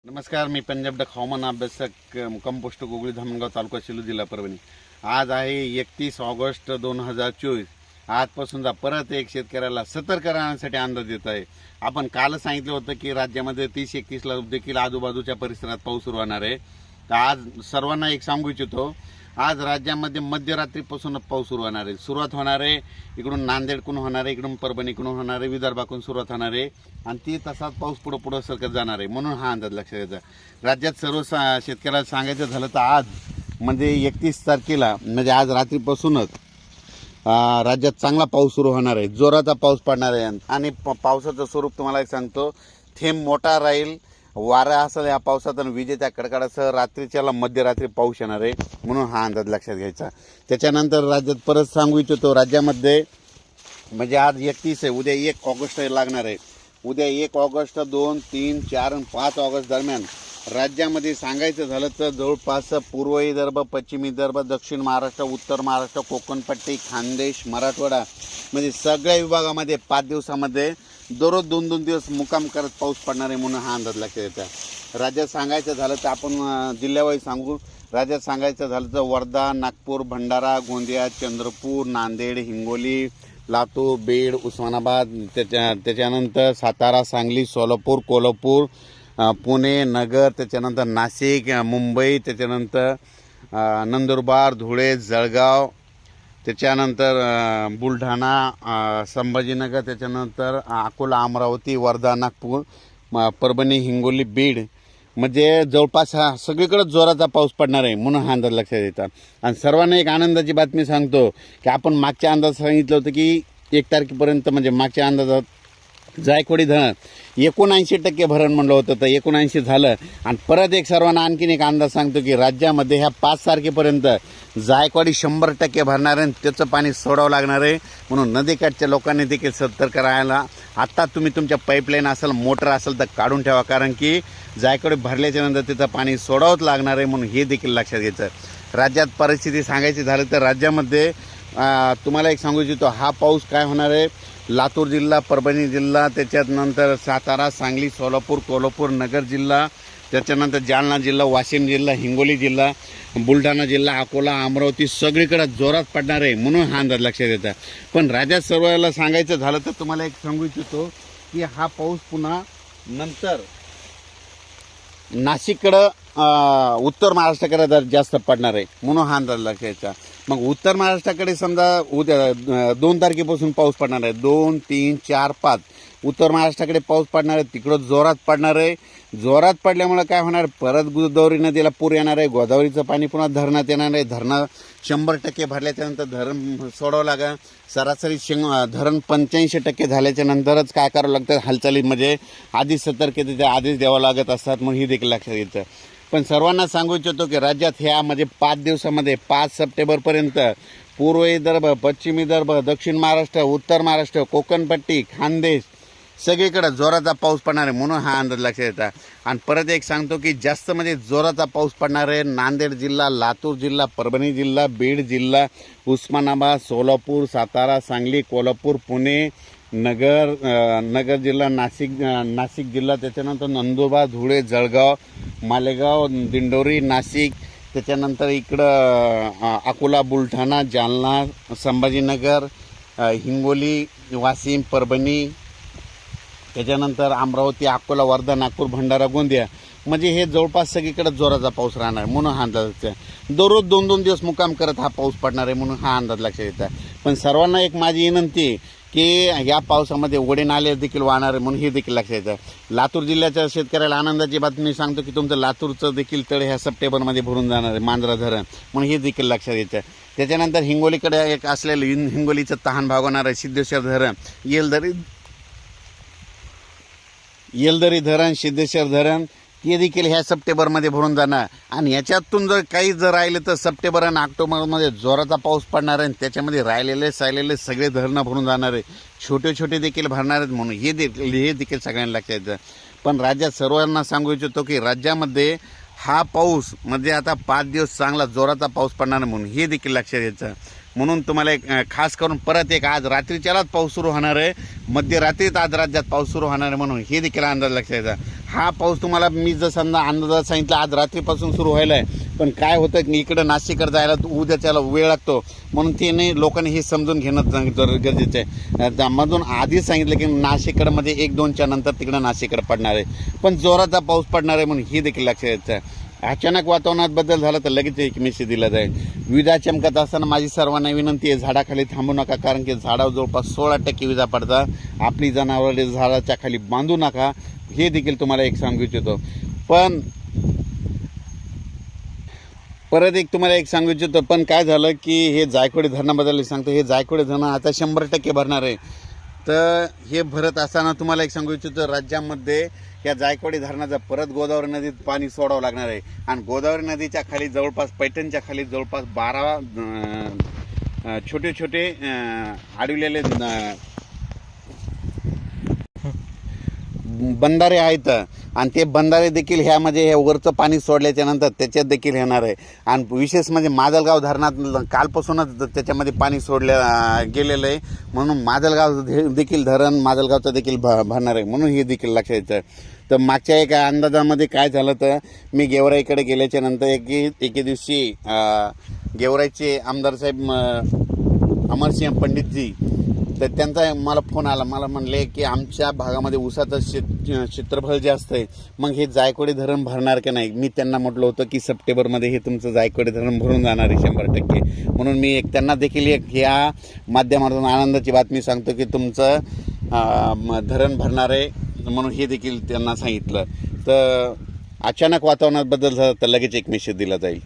नमस्कार, मी पंजाब डक हवामान अभ्यासक मुक्काम पोस्ट गोगळी धामणगाव तालुका सेलू जिल्हा परभणी। आज आहे 31 ऑगस्ट 2024। आजपासून परत एक शेतकऱ्याला सतर्क राहण्यासाठी अंदाज देत आहे। आपण काल सांगितलं होतं की राज्यामध्ये 30-31 ला देखील आजूबाजूच्या परिसरात पाऊस सुरू होणार आहे। तर आज सर्वांना एक सांगू इच्छितो, आज राज्यामध्ये मध्यरात्रीपासून पाऊस सुरू होणार आहे। सुरुवात होणार आहे इकडून नांदेडकडून होणार आहे, इकडून परभणीकडून होणार आहे, विदर्भाकडून सुरुवात होणार आहे आणि ती तसाच पाऊस पुढे सरकत जाणार आहे। म्हणून हा अंदाज लक्षात घ्यायचा। राज्यात सर्व शेतकऱ्याला सांगायचं झालं तर आज म्हणजे 31 तारखेला म्हणजे आज रात्रीपासूनच राज्यात चांगला पाऊस सुरू होणार आहे, जोराचा पाऊस पडणार आहे आणि पावसाचं स्वरूप तुम्हाला एक सांगतो, थेंब मोठा राहील, वारा असेल या पावसात आणि विजेच्या कडकडासह रात्रीच्याला मध्यरात्री पाऊस येणार आहे। म्हणून हा अंदाज लक्षात घ्यायचा। त्याच्यानंतर राज्यात परत सांगू इच्छितो, राज्यामध्ये म्हणजे आज 31 आहे, उद्या 1 ऑगस्ट लागणार आहे। उद्या 1 ऑगस्ट 2, 3, 4 आणि 5 ऑगस्ट दरम्यान राज्यामध्ये सांगायचं झालं तर जवळपास पूर्व विदर्भ, पश्चिम विदर्भ, दक्षिण महाराष्ट्र, उत्तर महाराष्ट्र, कोकणपट्टी, खानदेश, मराठवाडा म्हणजे सगळ्या विभागामध्ये 5 दिवसामध्ये दररोज 2-2 दिवस मुक्काम करत पाऊस पडणार आहे। म्हणून हा अंदाज लक्षात येतो। राज्यात सांगायचं झालं तर आपण जिल्ह्यावाईज सांगू। राज्यात सांगायचं झालं तर वर्धा, नागपूर, भंडारा, गोंदिया, चंद्रपूर, नांदेड, हिंगोली, लातूर, बीड, उस्मानाबाद, त्याच्यानंतर सातारा, सांगली, सोलापूर, कोल्हापूर, पुणे, नगर, त्याच्यानंतर नाशिक, मुंबई, त्याच्यानंतर नंदुरबार, धुळे, जळगाव, त्याच्यानंतर बुलढाणा, संभाजीनगर, त्याच्यानंतर अकोला, अमरावती, वर्धा, नागपूर, परभणी, हिंगोली, बीड म्हणजे जवळपास सगळीकडे जोराचा पाऊस पडणार आहे। म्हणून हा अंदाज लक्षात येतात। आणि सर्वांना एक आनंदाची बातमी सांगतो की आपण मागच्या अंदाज सांगितलं होतं की 1 तारखेपर्यंत म्हणजे मागच्या अंदाजात जायकवाडी धरण 79% भरण म्हणलं होतं, तर 79 झालं। आणि परत एक सर्वांना आणखीन एक अंदाज सांगतो की राज्यामध्ये ह्या 5 तारखेपर्यंत जायकवाडी 100% भरणार आहे, त्याचं पाणी सोडावं लागणार आहे। म्हणून नदीकाठच्या लोकांनी देखील सतर्क राहायला, आता तुम्ही तुमच्या पाईपलाईन असेल, मोटर असेल तर काढून ठेवा, कारण की जायकवाडी भरल्याच्या नंतर त्याचं पाणी सोडावंच लागणार आहे। म्हणून हे देखील लक्षात घ्यायचं। राज्यात परिस्थिती सांगायची झालं तर राज्यामध्ये तुम्हाला एक सांगू इच्छितो, हा पाऊस काय होणार आहे, लातूर जिल्हा, परभणी जिल्हा, त्याच्यानंतर सातारा, सांगली, सोलापूर, कोल्हापूर, नगर जिल्हा, त्याच्यानंतर जालना जिल्हा, वाशिम जिल्हा, हिंगोली जिल्हा, बुलढाणा जिल्हा, अकोला, अमरावती सगळीकडे जोरात पडणार आहे। म्हणून हा अंदाज लक्षात येतात। पण राज्यात सर्वांना सांगायचं झालं तर तुम्हाला एक सांगू इच्छितो की हा पाऊस पुन्हा नंतर नाशिककडं उत्तर महाराष्ट्राकडे जास्त पडणार आहे। म्हणून हा अंदाज लक्षात घ्यायचा। मग उत्तर महाराष्ट्राकडे समजा उद्या 2 तारखेपासून पाऊस पडणार आहे, 2, 3, 4, 5 उत्तर महाराष्ट्राकडे पाऊस पडणार आहे, तिकडं जोरात पडणार आहे। जोरात पडल्यामुळे काय होणार, परत गोदावरी नदीला पूर येणार आहे, गोदावरीचं पाणी पुन्हा धरणात येणार आहे, धरणं 100% भरल्याच्यानंतर धरण सोडावं लागेल। सरासरी धरण 85% झाल्याच्या नंतरच काय करावं लागतं, हालचाली म्हणजे आधीच सतर्कतेचे आदेश द्यावं लागत असतात। म्हणून ही देखील लक्षात घ्यायचं। पण सर्वांना सांगू इच्छितो की राज्यात ह्या म्हणजे 5 दिवसामध्ये 5 सप्टेंबरपर्यंत पूर्व विदर्भ, पश्चिम विदर्भ, दक्षिण महाराष्ट्र, उत्तर महाराष्ट्र, कोकणपट्टी, खानदेश सगळीकडे जोराचा पाऊस पडणार आहे। म्हणून हा अंदाज लक्षात येतात। आणि परत एक सांगतो की जास्त म्हणजे जोराचा पाऊस पडणार आहे नांदेड जिल्हा, लातूर जिल्हा, परभणी जिल्हा, बीड जिल्हा, उस्मानाबाद, सोलापूर, सातारा, सांगली, कोल्हापूर, पुणे, नगर जिल्हा, नाशिक जिल्हा, त्याच्यानंतर नंदुरबार, धुळे, जळगाव, मालेगाव, दिंडोरी, नाशिक, त्याच्यानंतर इकडं अकोला, बुलढाणा, जालना, संभाजीनगर, हिंगोली, वाशिम, परभणी, त्याच्यानंतर अमरावती, अकोला, वर्धा, नागपूर, भंडारा, गोंदिया म्हणजे हे जवळपास सगळीकडे जोराचा पाऊस राहणार आहे। म्हणून हा अंदाज दररोज 2-2 दिवस मुक्काम करत हा पाऊस पडणार आहे। म्हणून हा अंदाज लक्षात येतात। पण सर्वांना एक माझी विनंती की या पावसामध्ये ओढे नाले देखील वाहणार आहे। म्हणून हे देखील लक्षात येतं। लातूर जिल्ह्याच्या शेतकऱ्याला आनंदाची बातमी सांगतो की तुमचं लातूरचं देखील तळे ह्या सप्टेंबरमध्ये भरून जाणार आहे, मांजरा धरण। म्हणून हे देखील लक्षात येतं। त्याच्यानंतर हिंगोलीकडे एक असलेलं हिंगोलीचं तहान भागवणार आहे सिद्धेश्वर धरण, येलदरी धरण, सिद्धेश्वर धरण हे देखील ह्या सप्टेंबरमध्ये भरून जाणार। आणि याच्यातून जर राहिले तर सप्टेंबर आणि ऑक्टोबरमध्ये जोराचा पाऊस पडणार आहे। त्याच्यामध्ये राहिलेले सगळे धरणं भरून जाणार आहे, छोटे छोटे देखील भरणार आहेत। म्हणून हे देखील सगळ्यांना लक्षात येतं। पण राज्यात सर्वांना सांगू इच्छितो की राज्यामध्ये हा पाऊस म्हणजे आता 5 दिवस चांगला जोराचा पाऊस पडणार म्हणून हे देखील लक्षात घ्यायचं। म्हणून तुम्हाला एक खास करून परत एक आज रात्रीच्यालाच पाऊस सुरू होणार आहे, मध्यरात्रीत आज राज्यात पाऊस सुरू होणार आहे, म्हणून हे देखील अंदाज लक्षात घ्यायचा. हा पाऊस तुम्हाला मी जर अंदाजात सांगितलं आज रात्रीपासून सुरू व्हायला आहे, पण काय होतं की इकडं नाशिककडे जायला उद्याच्याला वेळ लागतो, म्हणून ते लोकांनी हे समजून घेणं गरजेचं आहे. त्यामधून आधीच सांगितलं की नाशिककडे म्हणजे 1-2च्या नंतर तिकडं नाशिककडे पडणार आहे, पण जोराचा पाऊस पडणार आहे, म्हणून हे देखील लक्षात घ्यायचं आहे. अचानक वातावरणात बदल झाला तर लगेच एक मेसेज दिला जाईल. विजा चमकत असताना माझी सर्वांना विनंती आहे, झाडाखाली थांबू नका, कारण की झाडावर जवळपास 16% विजा पडतात. आपली जनावरे झाडाच्या खाली बांधू नका, हे देखील तुम्हाला एक सांगू इच्छितो. पण परत एक तुम्हाला एक सांगू इच्छितो, पण काय झालं की हे जायकवाडी धरणाबद्दल सांगतो. हे जायकवाडी धरण आता 100% भरणार आहे. तर हे भरत असताना तुम्हाला एक सांगू इच्छितो, राज्यामध्ये या जायकवाडी धरणाचं परत गोदावरी नदीत पाणी सोडावं लागणार आहे. आणि गोदावरी नदीच्या खाली जवळपास पैठणच्या खाली जवळपास 12 छोटे छोटे अडवलेले बंधारे आहेत, आणि ते बंधारे देखील ह्यामध्ये हे वरचं पाणी सोडल्याच्या नंतर त्याच्यात देखील येणार आहे. आणि विशेष म्हणजे माजलगाव धरणात कालपासूनच त्याच्यामध्ये पाणी सोडलं गेलेलं आहे, म्हणून माजलगाव देखील धरण माजलगावचं देखील भरणार आहे, म्हणून हे देखील लक्षात यायचं. तर मागच्या एका अंदाजामध्ये काय झालं, तर मी गेवराईकडे गेल्याच्या नंतर एके दिवशी गेवराईचे आमदार साहेब अमरसिंह पंडितजी, तर त्यांचा मला फोन आला. मला म्हणले की आमच्या भागामध्ये ऊसाचं क्षेत्रफळ जास्त आहे, मग हे जायकवाडी धरण भरणार की नाही. मी त्यांना म्हटलं होतं की सप्टेंबरमध्ये हे तुमचं जायकवाडी धरण भरून जाणार आहे 100%. म्हणून मी एक त्यांना देखील एक ह्या माध्यमातून आनंदाची बातमी सांगतो की तुमचं धरण भरणार आहे, म्हणून हे देखील त्यांना सांगितलं. तर अचानक वातावरणात बदल झाला तर लगेच एक मेसेज दिला जाईल.